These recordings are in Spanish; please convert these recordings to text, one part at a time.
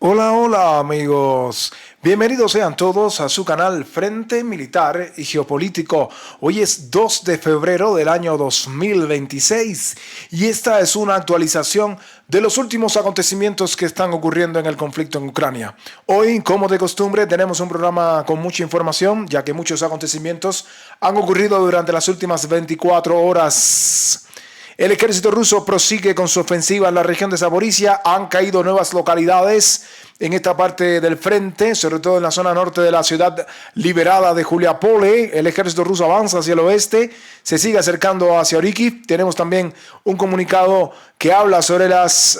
Hola, hola amigos. Bienvenidos sean todos a su canal Frente Militar y Geopolítico. Hoy es 2 de febrero del año 2026 y esta es una actualización de los últimos acontecimientos que están ocurriendo en el conflicto en Ucrania. Hoy, como de costumbre, tenemos un programa con mucha información, ya que muchos acontecimientos han ocurrido durante las últimas 24 horas. El ejército ruso prosigue con su ofensiva en la región de Zaporizhia. Han caído nuevas localidades en esta parte del frente, sobre todo en la zona norte de la ciudad liberada de Juliapole. El ejército ruso avanza hacia el oeste, se sigue acercando hacia Orikhiv. Tenemos también un comunicado que habla sobre las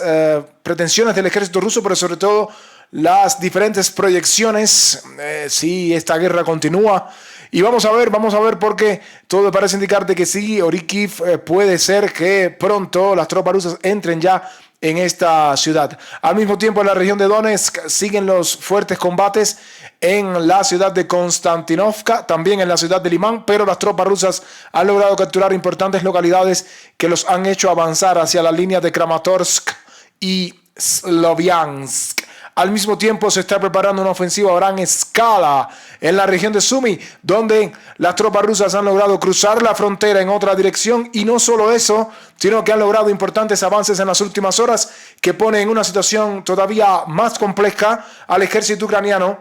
pretensiones del ejército ruso, pero sobre todo las diferentes proyecciones si esta guerra continúa. Y vamos a ver porque todo parece indicar de que sí, Orikhiv puede ser que pronto las tropas rusas entren ya en esta ciudad. Al mismo tiempo, en la región de Donetsk siguen los fuertes combates en la ciudad de Konstantinovka, también en la ciudad de Limán, pero las tropas rusas han logrado capturar importantes localidades que los han hecho avanzar hacia la línea de Kramatorsk y Sloviansk. Al mismo tiempo se está preparando una ofensiva a gran escala en la región de Sumy, donde las tropas rusas han logrado cruzar la frontera en otra dirección, y no solo eso, sino que han logrado importantes avances en las últimas horas que pone en una situación todavía más compleja al ejército ucraniano,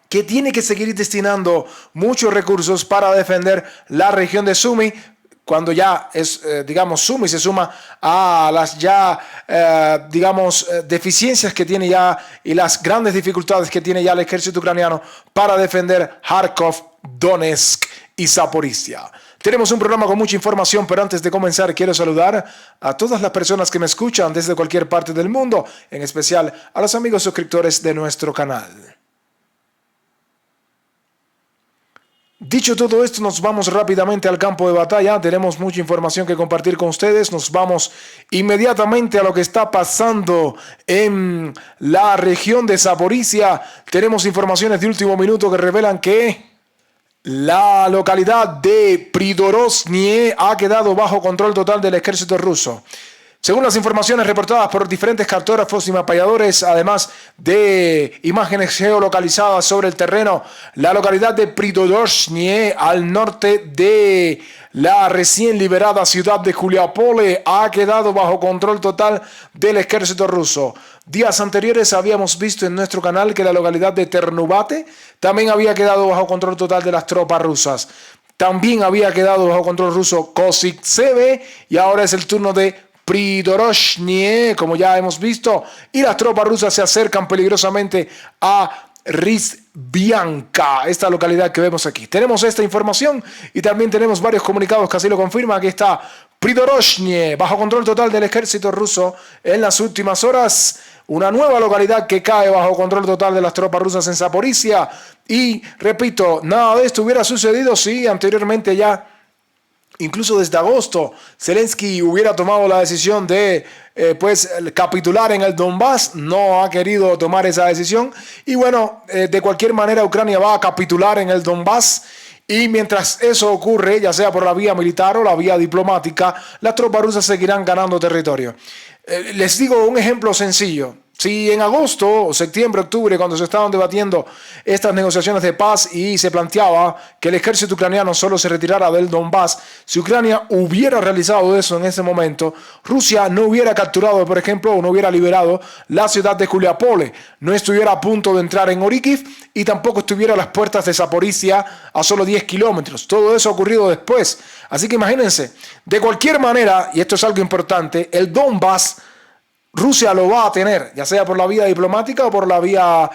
que tiene que seguir destinando muchos recursos para defender la región de Sumy, cuando ya es, Sumy se suma a las deficiencias que tiene ya y las grandes dificultades que tiene ya el ejército ucraniano para defender Kharkov, Donetsk y Zaporizhia. Tenemos un programa con mucha información, pero antes de comenzar quiero saludar a todas las personas que me escuchan desde cualquier parte del mundo, en especial a los amigos suscriptores de nuestro canal. Dicho todo esto, nos vamos rápidamente al campo de batalla. Tenemos mucha información que compartir con ustedes. Nos vamos inmediatamente a lo que está pasando en la región de Zaporizhia. Tenemos informaciones de último minuto que revelan que la localidad de Pridorozhnie ha quedado bajo control total del ejército ruso. Según las informaciones reportadas por diferentes cartógrafos y mapeadores, además de imágenes geolocalizadas sobre el terreno, la localidad de Pridorozhnie, al norte de la recién liberada ciudad de Juliapole, ha quedado bajo control total del ejército ruso. Días anteriores habíamos visto en nuestro canal que la localidad de Ternubate también había quedado bajo control total de las tropas rusas. También había quedado bajo control ruso Kozytseve, y ahora es el turno de Pridorozhnie, como ya hemos visto, y las tropas rusas se acercan peligrosamente a Rizbianka, esta localidad que vemos aquí. Tenemos esta información y también tenemos varios comunicados que así lo confirman. Aquí está Pridorozhnie, bajo control total del ejército ruso en las últimas horas. Una nueva localidad que cae bajo control total de las tropas rusas en Zaporizhia. Y repito, nada de esto hubiera sucedido si anteriormente ya, incluso desde agosto, Zelensky hubiera tomado la decisión de capitular en el Donbass. No ha querido tomar esa decisión y bueno, de cualquier manera Ucrania va a capitular en el Donbass, y mientras eso ocurre, ya sea por la vía militar o la vía diplomática, las tropas rusas seguirán ganando territorio. Les digo un ejemplo sencillo. Si en agosto, septiembre, octubre, cuando se estaban debatiendo estas negociaciones de paz y se planteaba que el ejército ucraniano solo se retirara del Donbass, si Ucrania hubiera realizado eso en ese momento, Rusia no hubiera capturado, por ejemplo, o no hubiera liberado la ciudad de Juliapole, no estuviera a punto de entrar en Orikhiv y tampoco estuviera a las puertas de Zaporizhia a solo 10 kilómetros. Todo eso ha ocurrido después. Así que imagínense, de cualquier manera, y esto es algo importante, el Donbass Rusia lo va a tener, ya sea por la vía diplomática o por la vía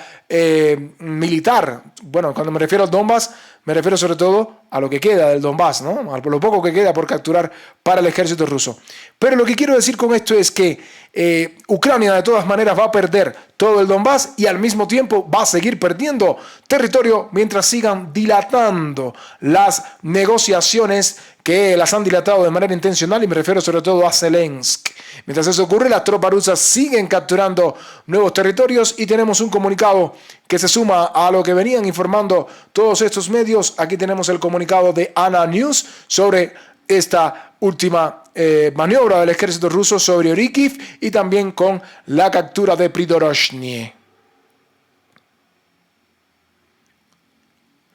militar. Bueno, cuando me refiero al Donbass, me refiero sobre todo a lo que queda del Donbass, ¿no? A lo poco que queda por capturar para el ejército ruso. Pero lo que quiero decir con esto es que Ucrania de todas maneras va a perder todo el Donbass y al mismo tiempo va a seguir perdiendo territorio mientras sigan dilatando las negociaciones que las han dilatado de manera intencional, y me refiero sobre todo a Zelensky. Mientras eso ocurre, las tropas rusas siguen capturando nuevos territorios y tenemos un comunicado que se suma a lo que venían informando todos estos medios. Aquí tenemos el comunicado de ANA News sobre esta última maniobra del ejército ruso sobre Orikhiv y también con la captura de Pridorozhnie.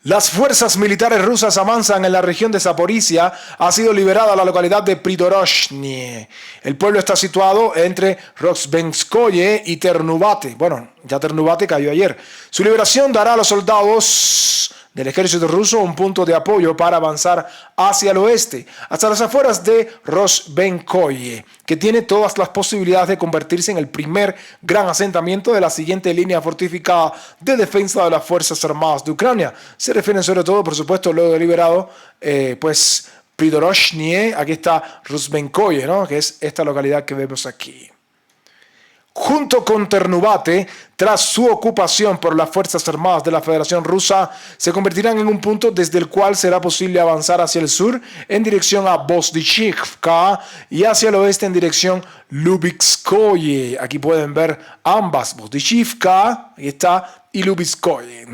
Las fuerzas militares rusas avanzan en la región de Zaporizhia. Ha sido liberada la localidad de Pridoroshny. El pueblo está situado entre Rozhbenskoye y Ternuvate. Bueno, ya Ternuvate cayó ayer. Su liberación dará a los soldados del ejército ruso un punto de apoyo para avanzar hacia el oeste, hasta las afueras de Rozhbenskoye, que tiene todas las posibilidades de convertirse en el primer gran asentamiento de la siguiente línea fortificada de defensa de las Fuerzas Armadas de Ucrania. Se refieren sobre todo, por supuesto, luego de liberado, Pridoroshny, aquí está Rozhbenskoye, ¿no? Que es esta localidad que vemos aquí. Junto con Ternuvate, tras su ocupación por las Fuerzas Armadas de la Federación Rusa, se convertirán en un punto desde el cual será posible avanzar hacia el sur en dirección a Vozdechivka y hacia el oeste en dirección Lubitskoye. Aquí pueden ver ambas, Vozdechivka, ahí está, y Lubitskoye.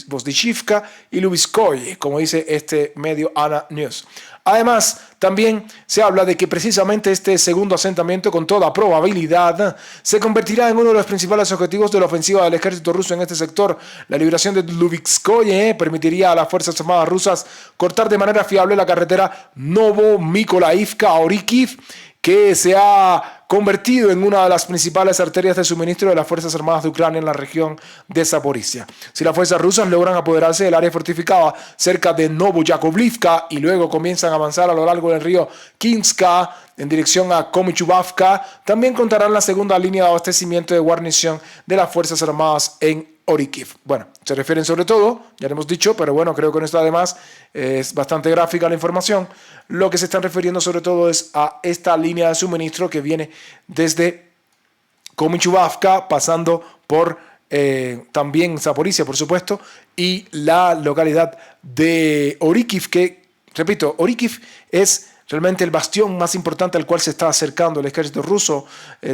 Vozdechivka y Lubitskoye, como dice este medio ANA News. Además, también se habla de que precisamente este segundo asentamiento, con toda probabilidad, se convertirá en uno de los principales objetivos de la ofensiva del ejército ruso en este sector. La liberación de Lubitskoye permitiría a las Fuerzas Armadas rusas cortar de manera fiable la carretera Novo-Mykolaiv-Orikhiv, que se ha convertido en una de las principales arterias de suministro de las Fuerzas Armadas de Ucrania en la región de Zaporizhia. Si las fuerzas rusas logran apoderarse del área fortificada cerca de Novoyakovlivka y luego comienzan a avanzar a lo largo del río Kinska en dirección a Komichuvavka, también contarán la segunda línea de abastecimiento de guarnición de las Fuerzas Armadas en Orikhiv. Bueno, se refieren sobre todo, ya lo hemos dicho, pero bueno, creo que con esto además es bastante gráfica la información. Lo que se están refiriendo sobre todo es a esta línea de suministro que viene desde Komichuvavka, pasando por también Zaporizhia, por supuesto, y la localidad de Orikhiv, que, repito, Orikhiv es realmente el bastión más importante al cual se está acercando el ejército ruso,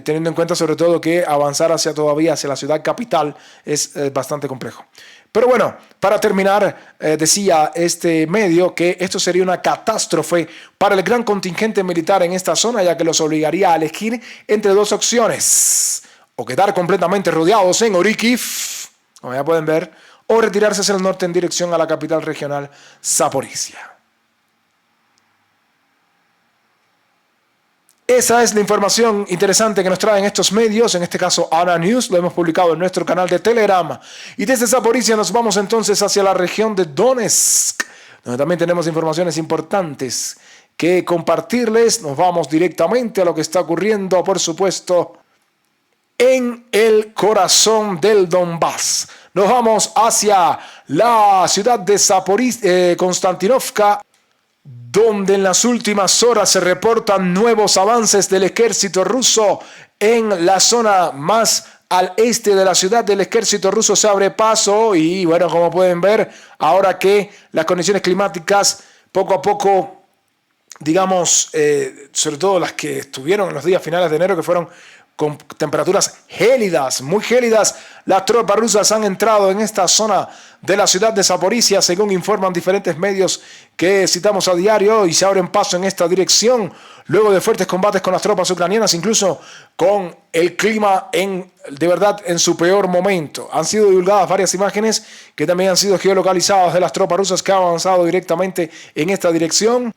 teniendo en cuenta sobre todo que avanzar hacia la ciudad capital es bastante complejo. Pero bueno, para terminar, decía este medio que esto sería una catástrofe para el gran contingente militar en esta zona, ya que los obligaría a elegir entre dos opciones: o quedar completamente rodeados en Orikhiv, como ya pueden ver, o retirarse hacia el norte en dirección a la capital regional, Zaporizhia. Esa es la información interesante que nos traen estos medios, en este caso ANA News, lo hemos publicado en nuestro canal de Telegram. Y desde Zaporizhia nos vamos entonces hacia la región de Donetsk, donde también tenemos informaciones importantes que compartirles. Nos vamos directamente a lo que está ocurriendo, por supuesto, en el corazón del Donbass. Nos vamos hacia la ciudad de Konstantinovka, donde en las últimas horas se reportan nuevos avances del ejército ruso en la zona más al este de la ciudad. Del ejército ruso se abre paso y bueno, como pueden ver, ahora que las condiciones climáticas poco a poco, digamos, sobre todo las que estuvieron en los días finales de enero, que fueron con temperaturas gélidas, muy gélidas, las tropas rusas han entrado en esta zona de la ciudad de Zaporizhia, según informan diferentes medios que citamos a diario, y se abren paso en esta dirección, luego de fuertes combates con las tropas ucranianas, incluso con el clima de verdad en su peor momento. Han sido divulgadas varias imágenes que también han sido geolocalizadas de las tropas rusas que han avanzado directamente en esta dirección,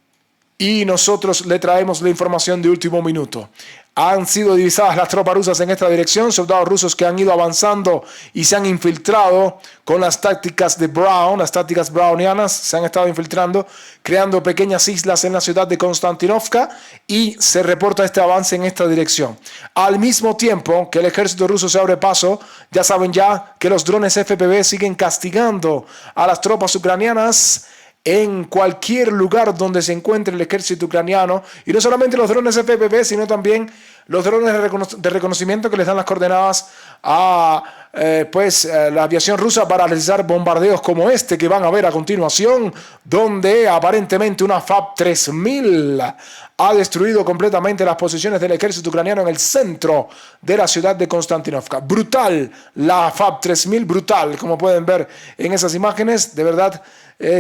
y nosotros le traemos la información de último minuto. Han sido divisadas las tropas rusas en esta dirección, soldados rusos que han ido avanzando y se han infiltrado con las tácticas de Brown, las tácticas brownianas, se han estado infiltrando, creando pequeñas islas en la ciudad de Konstantinovka, y se reporta este avance en esta dirección. Al mismo tiempo que el ejército ruso se abre paso, ya saben ya que los drones FPV siguen castigando a las tropas ucranianas en cualquier lugar donde se encuentre el ejército ucraniano, y no solamente los drones FPV, sino también los drones de reconocimiento que les dan las coordenadas a la aviación rusa para realizar bombardeos como este que van a ver a continuación, donde aparentemente una FAB-3000 ha destruido completamente las posiciones del ejército ucraniano en el centro de la ciudad de Konstantinovka. Brutal, la FAB-3000, brutal, como pueden ver en esas imágenes, de verdad.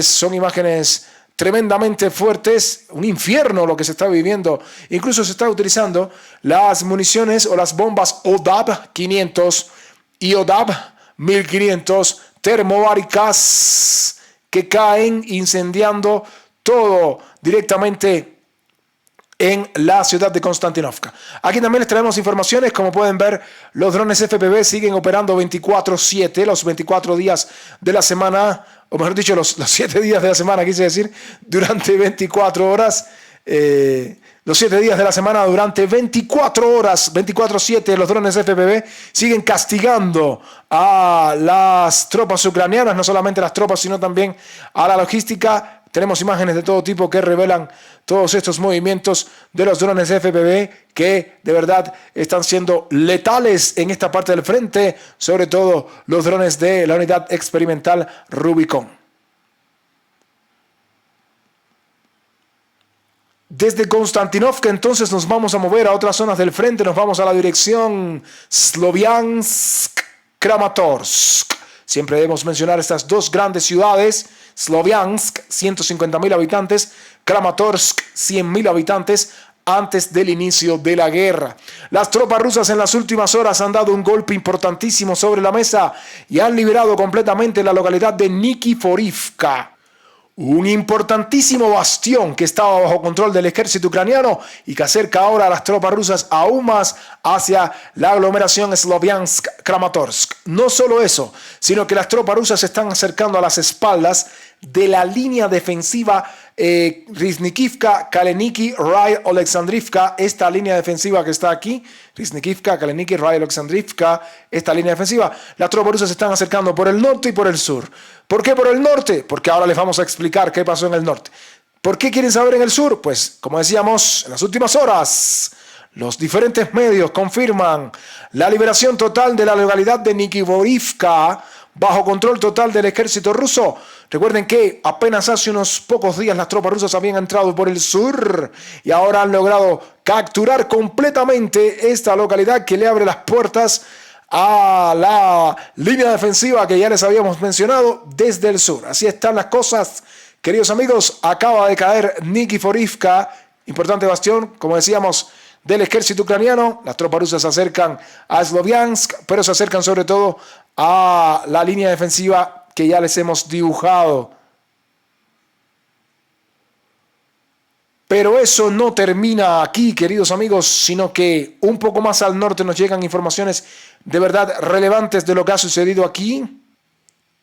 Son imágenes tremendamente fuertes, un infierno lo que se está viviendo. Incluso se está utilizando las municiones o las bombas ODAB 500 y ODAB 1500 termobáricas que caen incendiando todo directamente en la ciudad de Konstantinovka. Aquí también les traemos informaciones. Como pueden ver, los drones FPV siguen operando 24/7, los 24 días de la semana, o mejor dicho, los 7 días de la semana, quise decir, durante 24 horas. Los 7 días de la semana durante 24 horas, 24/7, los drones FPV siguen castigando a las tropas ucranianas, no solamente las tropas, sino también a la logística. Tenemos imágenes de todo tipo que revelan todos estos movimientos de los drones FPV que de verdad están siendo letales en esta parte del frente, sobre todo los drones de la unidad experimental Rubicon. Desde Konstantinovka entonces nos vamos a mover a otras zonas del frente, nos vamos a la dirección Sloviansk-Kramatorsk. Siempre debemos mencionar estas dos grandes ciudades. Sloviansk, 150.000 habitantes, Kramatorsk, 100.000 habitantes, antes del inicio de la guerra. Las tropas rusas en las últimas horas han dado un golpe importantísimo sobre la mesa y han liberado completamente la localidad de Nikiforivka, un importantísimo bastión que estaba bajo control del ejército ucraniano y que acerca ahora a las tropas rusas aún más hacia la aglomeración Sloviansk-Kramatorsk. No solo eso, sino que las tropas rusas se están acercando a las espaldas de la línea defensiva Riznikivka, Kaleniki, Rai, Oleksandrivka. Esta línea defensiva que está aquí, Riznikivka, Kaleniki, Rai, Oleksandrivka, esta línea defensiva, las tropas rusas se están acercando por el norte y por el sur. ¿Por qué por el norte? Porque ahora les vamos a explicar qué pasó en el norte. ¿Por qué quieren saber en el sur? Pues, como decíamos, en las últimas horas, los diferentes medios confirman la liberación total de la localidad de Nikiforivka bajo control total del ejército ruso. Recuerden que apenas hace unos pocos días las tropas rusas habían entrado por el sur y ahora han logrado capturar completamente esta localidad que le abre las puertas a la línea defensiva que ya les habíamos mencionado desde el sur. Así están las cosas, queridos amigos. Acaba de caer Nikiforivka, importante bastión, como decíamos, del ejército ucraniano. Las tropas rusas se acercan a Sloviansk, pero se acercan sobre todo a la línea defensiva que ya les hemos dibujado. Pero eso no termina aquí, queridos amigos, sino que un poco más al norte nos llegan informaciones de verdad relevantes de lo que ha sucedido aquí.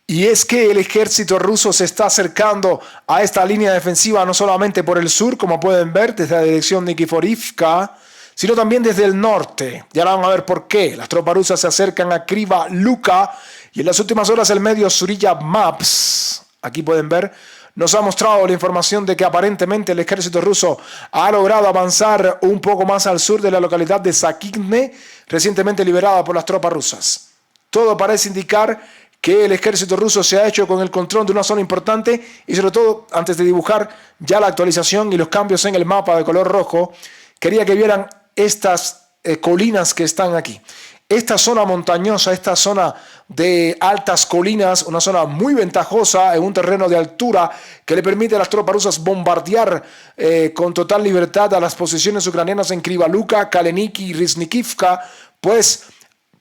Y es que el ejército ruso se está acercando a esta línea defensiva no solamente por el sur, como pueden ver, desde la dirección Nikiforivka, sino también desde el norte. Ya van a ver por qué. Las tropas rusas se acercan a Kriva Luka y en las últimas horas el medio Surya Maps, aquí pueden ver, nos ha mostrado la información de que aparentemente el ejército ruso ha logrado avanzar un poco más al sur de la localidad de Sakigne, recientemente liberada por las tropas rusas. Todo parece indicar que el ejército ruso se ha hecho con el control de una zona importante y sobre todo, antes de dibujar ya la actualización y los cambios en el mapa de color rojo, quería que vieran estas colinas que están aquí. Esta zona montañosa, esta zona de altas colinas, una zona muy ventajosa en un terreno de altura que le permite a las tropas rusas bombardear con total libertad a las posiciones ucranianas en Kriva Luka, Kaleniki y Riznikivka, pues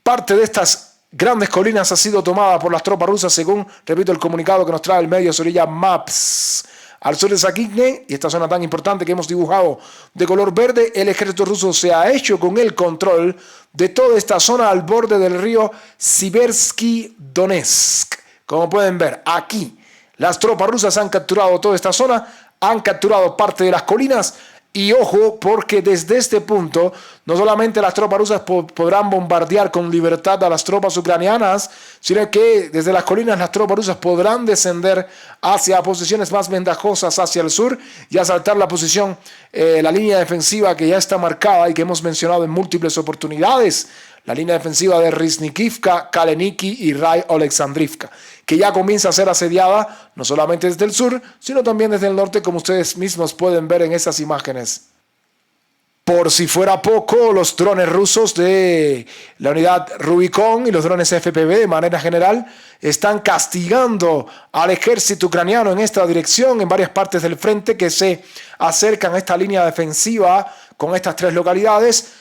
parte de estas grandes colinas ha sido tomada por las tropas rusas según, repito, el comunicado que nos trae el medio Surya Maps. Al sur de Sakigne, y esta zona tan importante que hemos dibujado de color verde, el ejército ruso se ha hecho con el control de toda esta zona al borde del río Siversky Donetsk. Como pueden ver, aquí las tropas rusas han capturado toda esta zona, han capturado parte de las colinas. Y ojo, porque desde este punto no solamente las tropas rusas podrán bombardear con libertad a las tropas ucranianas, sino que desde las colinas las tropas rusas podrán descender hacia posiciones más ventajosas hacia el sur y asaltar la posición, la línea defensiva que ya está marcada y que hemos mencionado en múltiples oportunidades. La línea defensiva de Riznikivka, Kaleniki y Rai Oleksandrivka, que ya comienza a ser asediada no solamente desde el sur, sino también desde el norte, como ustedes mismos pueden ver en estas imágenes. Por si fuera poco, los drones rusos de la unidad Rubicon y los drones FPV de manera general están castigando al ejército ucraniano en esta dirección, en varias partes del frente que se acercan a esta línea defensiva con estas tres localidades.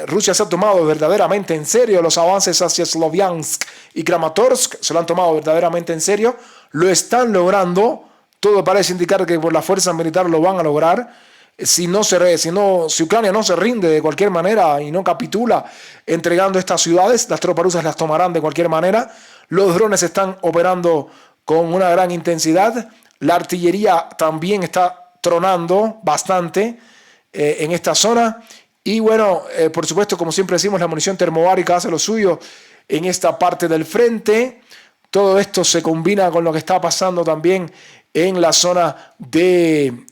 Rusia se ha tomado verdaderamente en serio los avances hacia Sloviansk y Kramatorsk, se lo han tomado verdaderamente en serio. lo están logrando. Todo parece indicar que por la fuerza militar lo van a lograr. Si Ucrania no se rinde de cualquier manera y no capitula entregando estas ciudades, las tropas rusas las tomarán de cualquier manera. Los drones están operando con una gran intensidad. La artillería también está tronando bastante en esta zona. Y bueno, por supuesto, como siempre decimos, la munición termobárica hace lo suyo en esta parte del frente. Todo esto se combina con lo que está pasando también en la zona de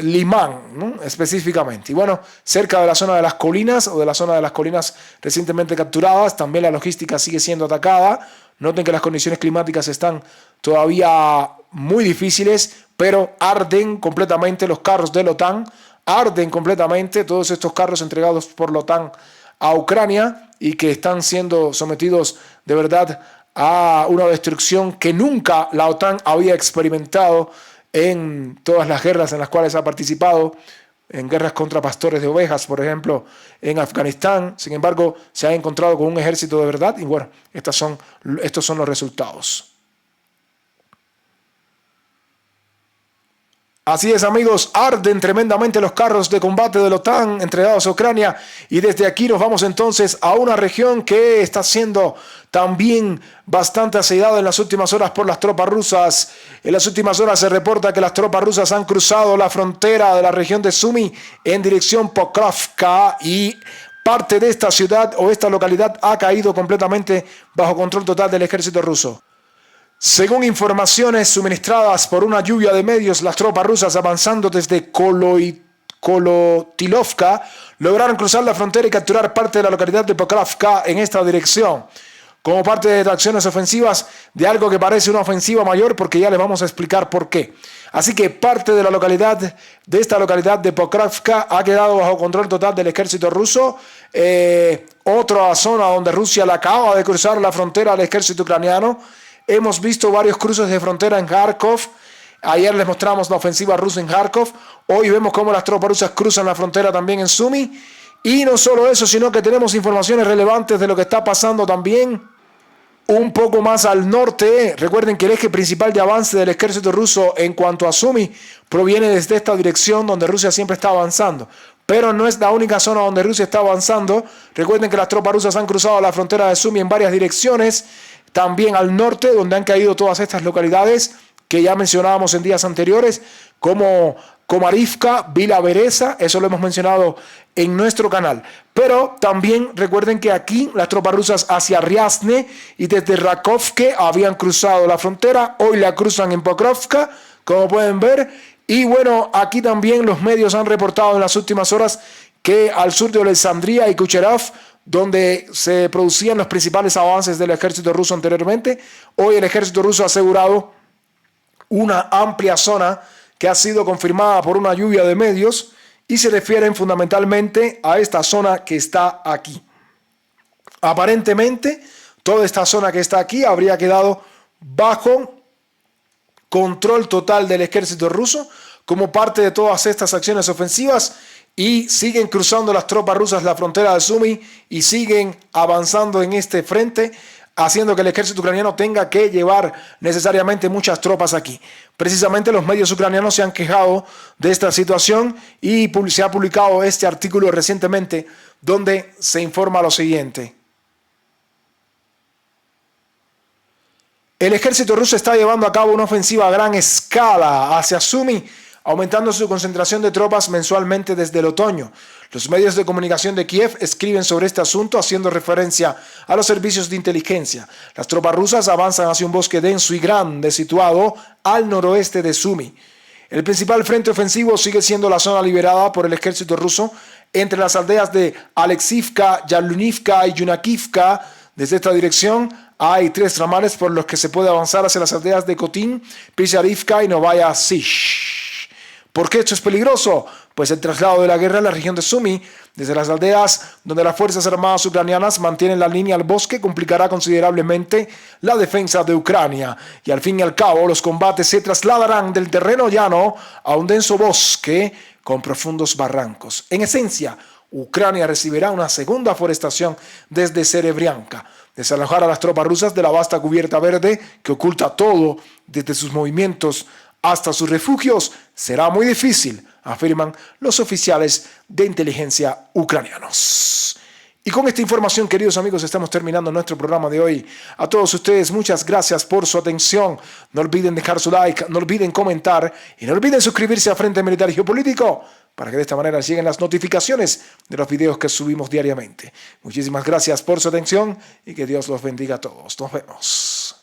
Limán, ¿no? Específicamente. Y bueno, cerca de la zona de las colinas o de la zona de las colinas recientemente capturadas, también la logística sigue siendo atacada. Noten que las condiciones climáticas están todavía muy difíciles, pero arden completamente los carros de la OTAN, arden completamente todos estos carros entregados por la OTAN a Ucrania y que están siendo sometidos de verdad a una destrucción que nunca la OTAN había experimentado en todas las guerras en las cuales ha participado, en guerras contra pastores de ovejas, por ejemplo, en Afganistán. Sin embargo, se ha encontrado con un ejército de verdad y bueno, estos son los resultados. Así es, amigos, arden tremendamente los carros de combate de la OTAN entregados a Ucrania y desde aquí nos vamos entonces a una región que está siendo también bastante asediada en las últimas horas por las tropas rusas. En las últimas horas se reporta que las tropas rusas han cruzado la frontera de la región de Sumy en dirección Pokrovka y parte de esta ciudad o esta localidad ha caído completamente bajo control total del ejército ruso. Según informaciones suministradas por una lluvia de medios, las tropas rusas avanzando desde Kolotilovka lograron cruzar la frontera y capturar parte de la localidad de Pokrovka en esta dirección, como parte de acciones ofensivas de algo que parece una ofensiva mayor, porque ya les vamos a explicar por qué. Así que parte de esta localidad de Pokrovka ha quedado bajo control total del ejército ruso. Otra zona donde Rusia le acaba de cruzar la frontera al ejército ucraniano. Hemos visto varios cruces de frontera en Kharkov. Ayer les mostramos la ofensiva rusa en Kharkov. Hoy vemos cómo las tropas rusas cruzan la frontera también en Sumy. Y no solo eso, sino que tenemos informaciones relevantes de lo que está pasando también un poco más al norte. Recuerden que el eje principal de avance del ejército ruso en cuanto a Sumy proviene desde esta dirección donde Rusia siempre está avanzando. Pero no es la única zona donde Rusia está avanzando. Recuerden que las tropas rusas han cruzado la frontera de Sumy en varias direcciones. También al norte, donde han caído todas estas localidades que ya mencionábamos en días anteriores, como Komarivka, Vila Bereza, eso lo hemos mencionado en nuestro canal. Pero también recuerden que aquí las tropas rusas hacia Ryazne y desde Rakovke habían cruzado la frontera, hoy la cruzan en Pokrovka, como pueden ver. Y bueno, aquí también los medios han reportado en las últimas horas que al sur de Alexandria y Kucherov, donde se producían los principales avances del ejército ruso anteriormente, hoy el ejército ruso ha asegurado una amplia zona que ha sido confirmada por una lluvia de medios y se refieren fundamentalmente a esta zona que está aquí. Aparentemente, toda esta zona que está aquí habría quedado bajo control total del ejército ruso como parte de todas estas acciones ofensivas. Y siguen cruzando las tropas rusas la frontera de Sumy y siguen avanzando en este frente, haciendo que el ejército ucraniano tenga que llevar necesariamente muchas tropas aquí. Precisamente los medios ucranianos se han quejado de esta situación y se ha publicado este artículo recientemente donde se informa lo siguiente. El ejército ruso está llevando a cabo una ofensiva a gran escala hacia Sumy, aumentando su concentración de tropas mensualmente desde el otoño. Los medios de comunicación de Kiev escriben sobre este asunto haciendo referencia a los servicios de inteligencia. Las tropas rusas avanzan hacia un bosque denso y grande situado al noroeste de Sumy. El principal frente ofensivo sigue siendo la zona liberada por el ejército ruso entre las aldeas de Alexivka, Yarlunivka y Yunakivka. Desde esta dirección hay 3 ramales por los que se puede avanzar hacia las aldeas de Kotin, Pizarivka y Novaya Sich. ¿Por qué esto es peligroso? Pues el traslado de la guerra en la región de Sumy, desde las aldeas donde las Fuerzas Armadas ucranianas mantienen la línea al bosque, complicará considerablemente la defensa de Ucrania. Y al fin y al cabo, los combates se trasladarán del terreno llano a un denso bosque con profundos barrancos. En esencia, Ucrania recibirá una segunda forestación desde Serebrianka. Desalojar a las tropas rusas de la vasta cubierta verde que oculta todo desde sus movimientos hasta sus refugios será muy difícil, afirman los oficiales de inteligencia ucranianos. Y con esta información, queridos amigos, estamos terminando nuestro programa de hoy. A todos ustedes, muchas gracias por su atención. No olviden dejar su like, no olviden comentar y no olviden suscribirse a Frente Militar y Geopolítico para que de esta manera lleguen las notificaciones de los videos que subimos diariamente. Muchísimas gracias por su atención y que Dios los bendiga a todos. Nos vemos.